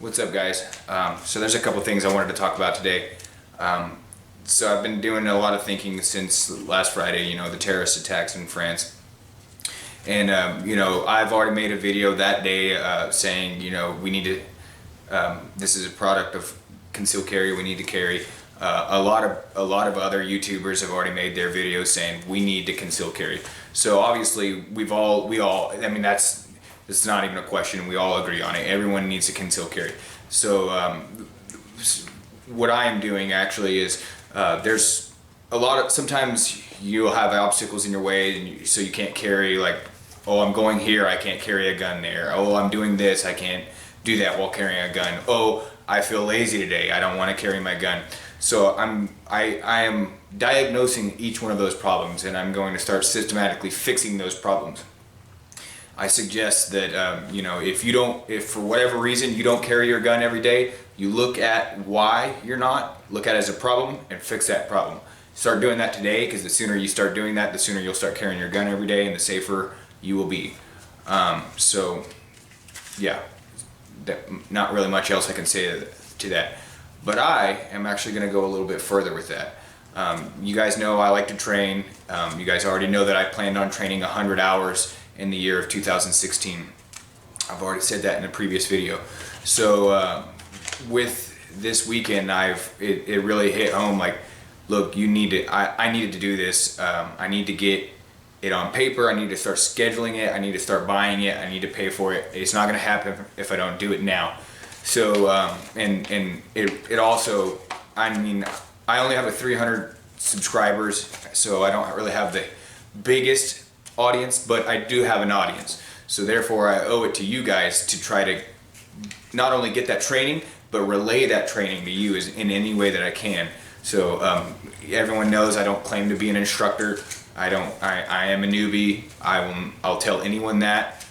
What's up, guys? So there's a couple things I wanted to talk about today. So I've been doing a lot of thinking since last Friday, the terrorist attacks in France. And, I've already made a video that day saying, we need to, this is a product of concealed carry, we need to carry. A lot of other YouTubers have already made their videos saying we need to conceal carry. So obviously we all, I mean, it's not even a question. We all agree on it. Everyone needs to conceal carry. So what I am doing actually is there's a lot of, sometimes you'll have obstacles in your way, and so you can't carry, like, oh, I'm going here, I can't carry a gun there. Oh, I'm doing this, I can't do that while carrying a gun. Oh, I feel lazy today, I don't want to carry my gun. So I am diagnosing each one of those problems, and I'm going to start systematically fixing those problems. I suggest that if for whatever reason you don't carry your gun every day, you look at why you're not, look at it as a problem, and fix that problem. Start doing that today, because the sooner you start doing that, the sooner you'll start carrying your gun every day, and the safer you will be. So yeah, not really much else I can say to that. But I am actually going to go a little bit further with that. You guys know I like to train. You guys already know that I planned on training 100 hours in the year of 2016. I've already said that in a previous video. So with this weekend, it really hit home. Like, look, you need to. I needed to do this. I need to get it on paper. I need to start scheduling it. I need to start buying it. I need to pay for it. It's not going to happen if I don't do it now. So and it also, I mean, I only have a 300 subscribers, so I don't really have the biggest audience, but I do have an audience. So therefore I owe it to you guys to try to not only get that training, but relay that training to you in any way that I can. So everyone knows I don't claim to be an instructor. I am a newbie. I'll tell anyone that.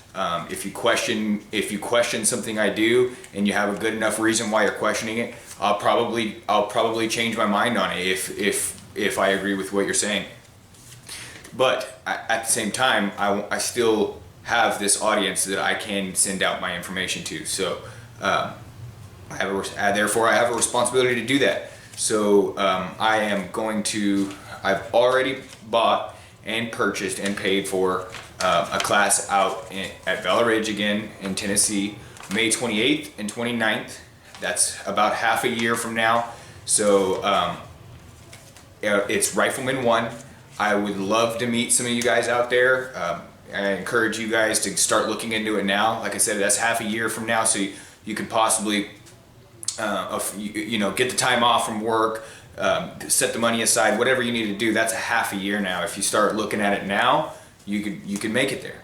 If you question something I do and you have a good enough reason why you're questioning it, I'll probably change my mind on it if I agree with what you're saying. But at the same time, I still have this audience that I can send out my information to. So therefore I have a responsibility to do that. So I've already bought and purchased and paid for a class out at Valley Ridge again in Tennessee, May 28th and 29th. That's about half a year from now. So it's Rifleman 1. I would love to meet some of you guys out there. I encourage you guys to start looking into it now. Like I said, that's half a year from now, so you could possibly get the time off from work, set the money aside, whatever you need to do. That's a half a year now. If you start looking at it now, you could make it there.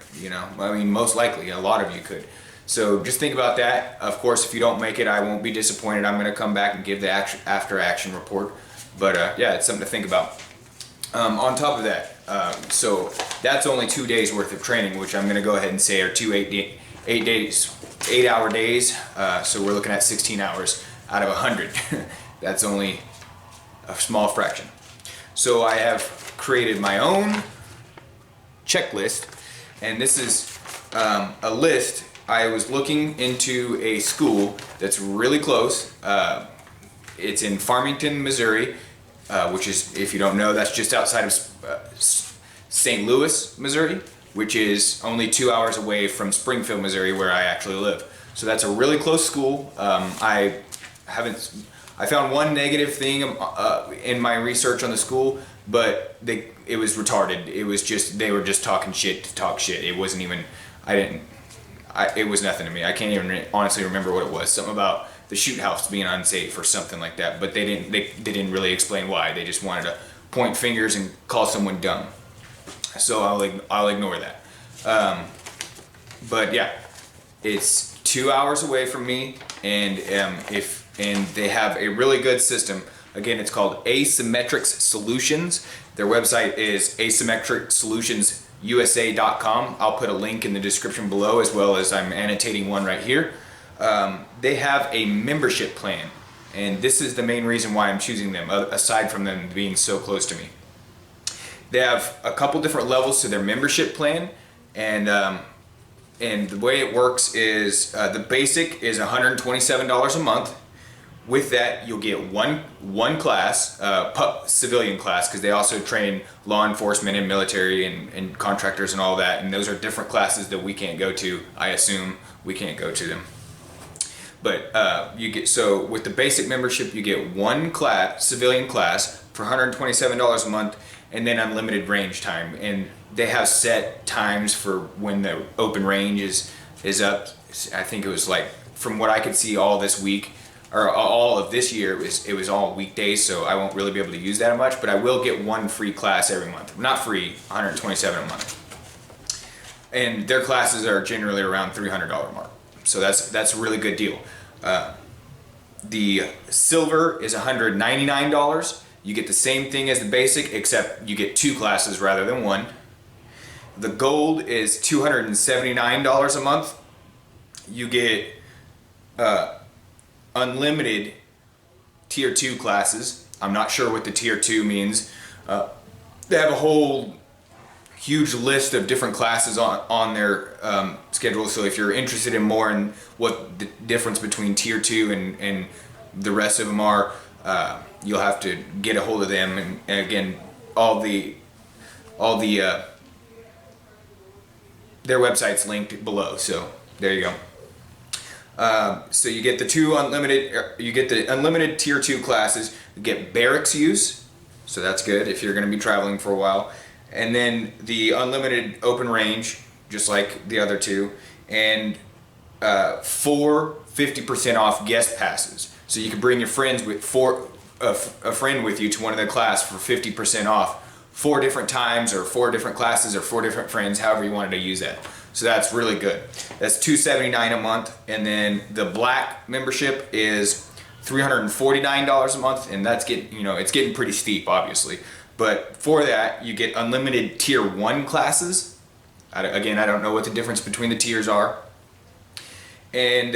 I mean, most likely a lot of you could. So just think about that. Of course, if you don't make it, I won't be disappointed. I'm going to come back and give the after action report. But yeah, it's something to think about. On top of that, so that's only 2 days worth of training, which I'm going to go ahead and say are 8-hour days. So we're looking at 16 hours out of 100. That's only a small fraction. So I have created my own checklist, and this is a list. I was looking into a school that's really close. It's in Farmington, Missouri, which is, if you don't know, that's just outside of St. Louis, Missouri, which is only 2 hours away from Springfield, Missouri, where I actually live. So that's a really close school. I found one negative thing in my research on the school, but it was retarded. It was just, they were just talking shit to talk shit. It wasn't even, it was nothing to me. I can't even honestly remember what it was. Something about the shoot house being unsafe or something like that, but they didn't really explain why. They just wanted to point fingers and call someone dumb. So I'll ignore that. But yeah, it's 2 hours away from me, and they have a really good system. Again, it's called Asymmetric Solutions. Their website is asymmetricsolutionsusa.com. I'll put a link in the description below, as well as I'm annotating one right here. They have a membership plan, and this is the main reason why I'm choosing them, aside from them being so close to me. They have a couple different levels to their membership plan, and And the way it works is the basic is $127 a month. With that, you'll get one class, civilian class, because they also train law enforcement and military and contractors and all that. And those are different classes that we can't go to. I assume we can't go to them. But so with the basic membership, you get one class, civilian class, for $127 a month, and then unlimited range time. And they have set times for when the open range is up. I think it was like, from what I could see all this week, or all of this year, it was all weekdays, so I won't really be able to use that much, but I will get one free class every month. Not free, $127 a month. And their classes are generally around $300 mark. So that's a really good deal. The silver is $199. You get the same thing as the basic, except you get 2 classes rather than 1. The gold is $279 a month. You get unlimited tier 2 classes. I'm not sure what the tier 2 means. They have a whole huge list of different classes on their schedule, so if you're interested in more in what the difference between tier 2 and the rest of them are, you'll have to get a hold of them. And again, all the their website's linked below, so there you go. So you get the unlimited tier 2 classes. You get barracks use, so that's good if you're going to be traveling for a while. And then the unlimited open range, just like the other 2, and 4 50% off guest passes. So you can bring your friends with a friend with you to one of the class for 50% off 4 different times, or 4 different classes, or 4 different friends, however you wanted to use that. So that's really good. That's $279 a month. And then the black membership is $349 a month, and that's it's getting pretty steep, obviously. But for that, you get unlimited tier 1 classes. Again, I don't know what the difference between the tiers are. And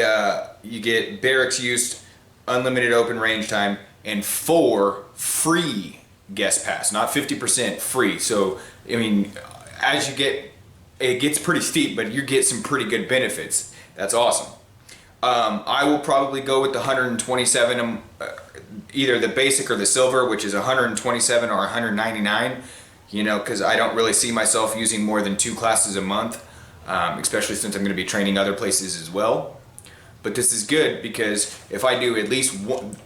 you get barracks use, unlimited open range time, and 4 free guest pass, not 50%, free. So, I mean, as you get, it gets pretty steep, but you get some pretty good benefits. That's awesome. I will probably go with the 127, either the basic or the silver, which is 127 or 199, because I don't really see myself using more than 2 classes a month, especially since I'm going to be training other places as well. But this is good because if I do at least one,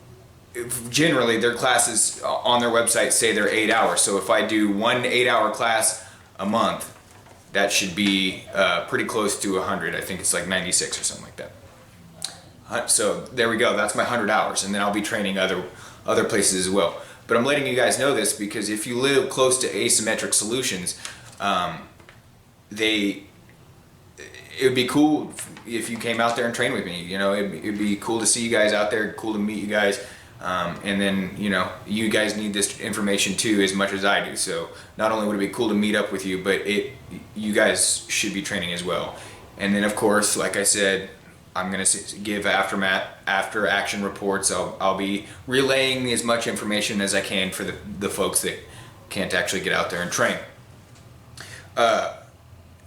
generally their classes on their website say they're 8 hours. So if I do 1 8-hour class a month, that should be pretty close to 100. I think it's like 96 or something like that. So there we go. That's my 100 hours, and then I'll be training other places as well. But I'm letting you guys know this because if you live close to Asymmetric Solutions, it would be cool if you came out there and trained with me. It'd be cool to see you guys out there. Cool to meet you guys. And then, you guys need this information too as much as I do. So not only would it be cool to meet up with you, but you guys should be training as well. And then of course, like I said, I'm going to give after action reports. I'll be relaying as much information as I can for the folks that can't actually get out there and train.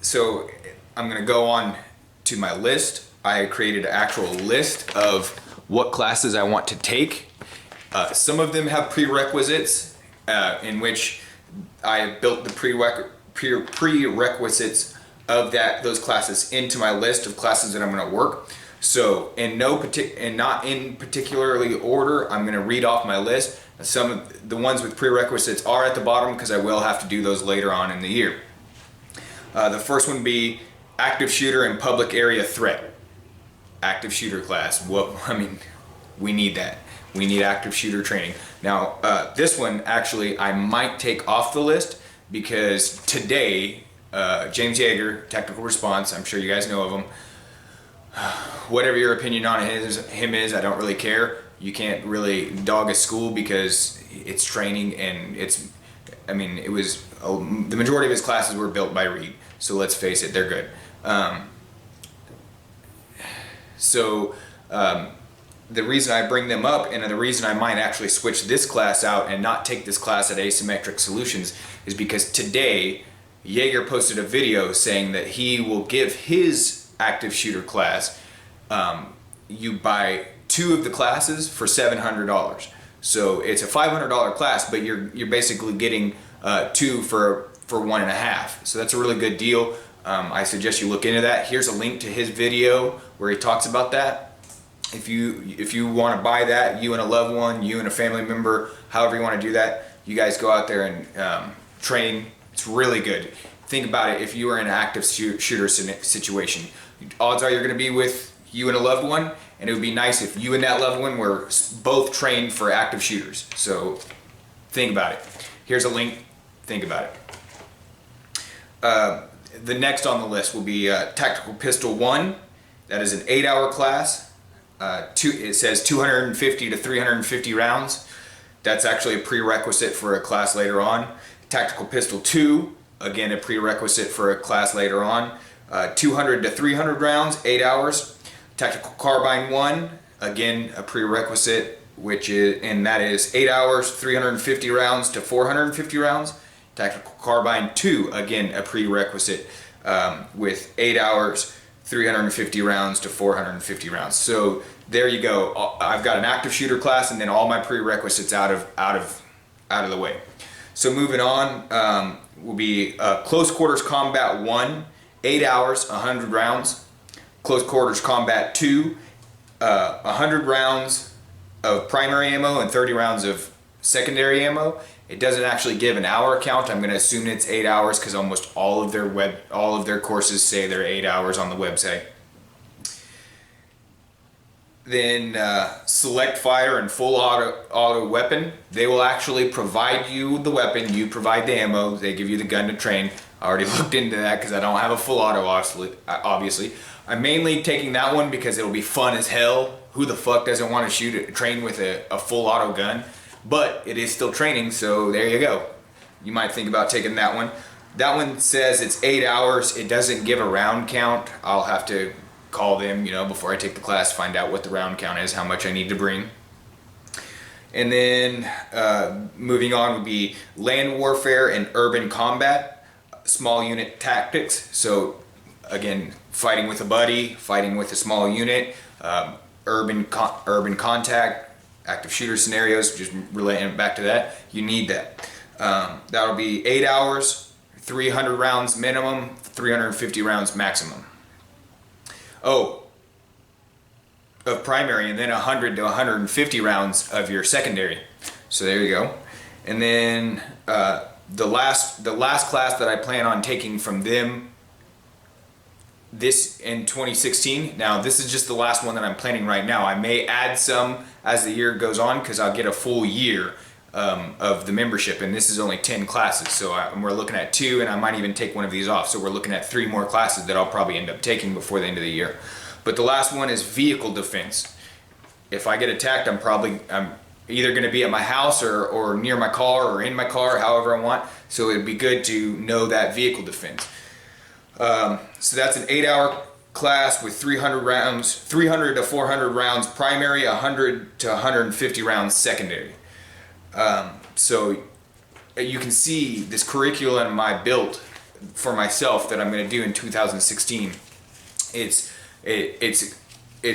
So I'm going to go on to my list. I created an actual list of what classes I want to take. Some of them have prerequisites, in which I built the prerequisites of those classes into my list of classes that I'm going to work. So not in particularly order, I'm going to read off my list. Some of the ones with prerequisites are at the bottom because I will have to do those later on in the year. The first one would be active shooter and public area threat. Active shooter class. Well, we need that. We need active shooter training. Now, this one actually I might take off the list because today, James Yeager, Tactical Response, I'm sure you guys know of him. Whatever your opinion on him is, I don't really care. You can't really dog a school because it's training and the majority of his classes were built by Reed. So let's face it, they're good. The reason I bring them up and the reason I might actually switch this class out and not take this class at Asymmetric Solutions is because today Yeager posted a video saying that he will give his active shooter class, you buy 2 of the classes for $700. So it's a $500 class, but you're basically getting 2 for 1.5. So that's a really good deal. I suggest you look into that. Here's a link to his video where he talks about that. If you want to buy that, you and a loved one, you and a family member, however you want to do that, you guys go out there and train. It's really good. Think about it. If you are in an active shooter situation, odds are you're going to be with you and a loved one, and it would be nice if you and that loved one were both trained for active shooters. So think about it. Here's a link. Think about it. The next on the list will be Tactical Pistol 1. That is an 8-hour class. It says 250 to 350 rounds. That's actually a prerequisite for a class later on. Tactical Pistol 2, again a prerequisite for a class later on. 200 to 300 rounds, 8 hours. Tactical Carbine 1, again a prerequisite, and that is 8 hours, 350 rounds to 450 rounds. Tactical Carbine 2, again a prerequisite, with 8 hours, 350 rounds to 450 rounds. So there you go. I've got an active shooter class, and then all my prerequisites out of the way. So moving on, will be Close Quarters Combat 1, 8 hours, 100 rounds. Close Quarters Combat 2, 100 rounds of primary ammo and 30 rounds of secondary ammo. It doesn't actually give an hour count. I'm going to assume it's 8 hours because almost all of their courses say they're 8 hours on the website. Then Select Fire and Full Auto Weapon. They will actually provide you the weapon. You provide the ammo. They give you the gun to train. I already looked into that because I don't have a full auto, obviously. I'm mainly taking that one because it'll be fun as hell. Who the fuck doesn't want to train with a full auto gun? But it is still training, so there you go. You might think about taking that one. That one says it's 8 hours. It doesn't give a round count. I'll have to call them, before I take the class, find out what the round count is, how much I need to bring. And then moving on would be Land Warfare and Urban Combat, Small Unit Tactics. So again, fighting with a buddy, fighting with a small unit, urban contact, active shooter scenarios, just relating it back to that, you need that. That'll be 8 hours, 300 rounds minimum, 350 rounds maximum. Of primary, and then 100 to 150 rounds of your secondary. So there you go. And then the last class that I plan on taking from them this in 2016. Now this is just the last one that I'm planning right now. I may add some as the year goes on because I'll get a full year of the membership, and this is only 10 classes. So we're looking at 2, and I might even take one of these off. So we're looking at 3 more classes that I'll probably end up taking before the end of the year. But the last one is vehicle defense. If I get attacked, I'm either going to be at my house or near my car or in my car, however I want. So it'd be good to know that vehicle defense. So that's an 8-hour class with 300 to 400 rounds primary, 100 to 150 rounds secondary. So you can see this curriculum I built for myself that I'm going to do in 2016. It's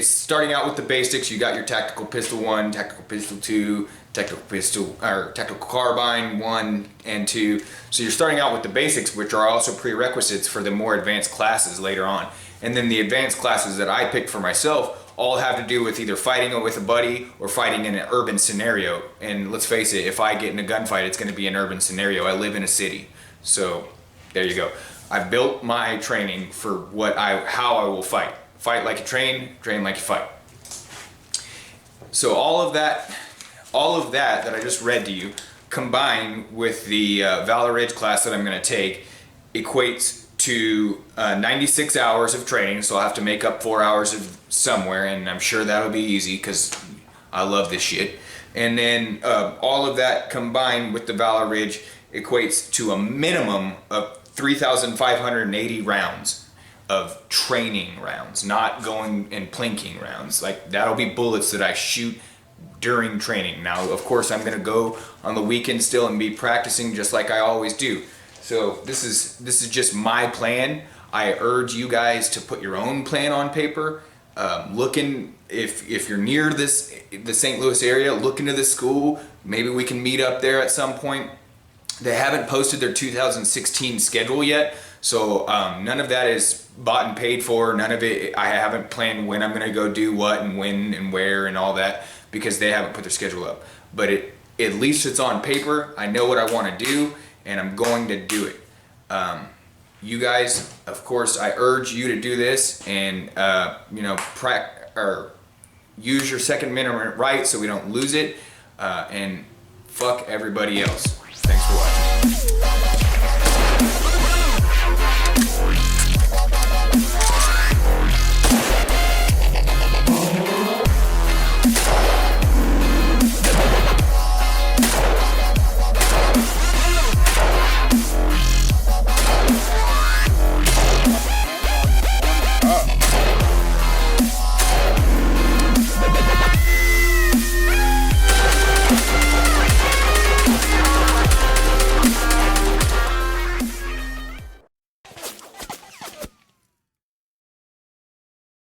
starting out with the basics. You got your Tactical Pistol 1, Tactical Pistol 2, Tactical Carbine 1 and 2. So you're starting out with the basics, which are also prerequisites for the more advanced classes later on. And then the advanced classes that I picked for myself all have to do with either fighting with a buddy or fighting in an urban scenario. And let's face it, if I get in a gunfight, it's going to be an urban scenario. I live in a city. So there you go. I built my training for how I will fight. Fight like you train like you fight. So all of that that I just read to you, combined with the Valor Ridge class that I'm going to take, equates to 96 hours of training. So I'll have to make up 4 hours of somewhere, and I'm sure that'll be easy because I love this shit. And then all of that combined with the Valor Ridge equates to a minimum of 3,580 rounds of training rounds, not going and plinking rounds. Like, that'll be bullets that I shoot during training. Now, of course, I'm gonna go on the weekend still and be practicing just like I always do. So this is just my plan. I urge you guys to put your own plan on paper. Looking, if you're near the St. Louis area, look into the school. Maybe we can meet up there at some point. They haven't posted their 2016 schedule yet, so none of that is bought and paid for. None of it, I haven't planned when I'm going to go do what and when and where and all that, because they haven't put their schedule up. But at least it's on paper. I know what I want to do, and I'm going to do it. You guys, of course, I urge you to do this, and use your Second Amendment right so we don't lose it, and fuck everybody else.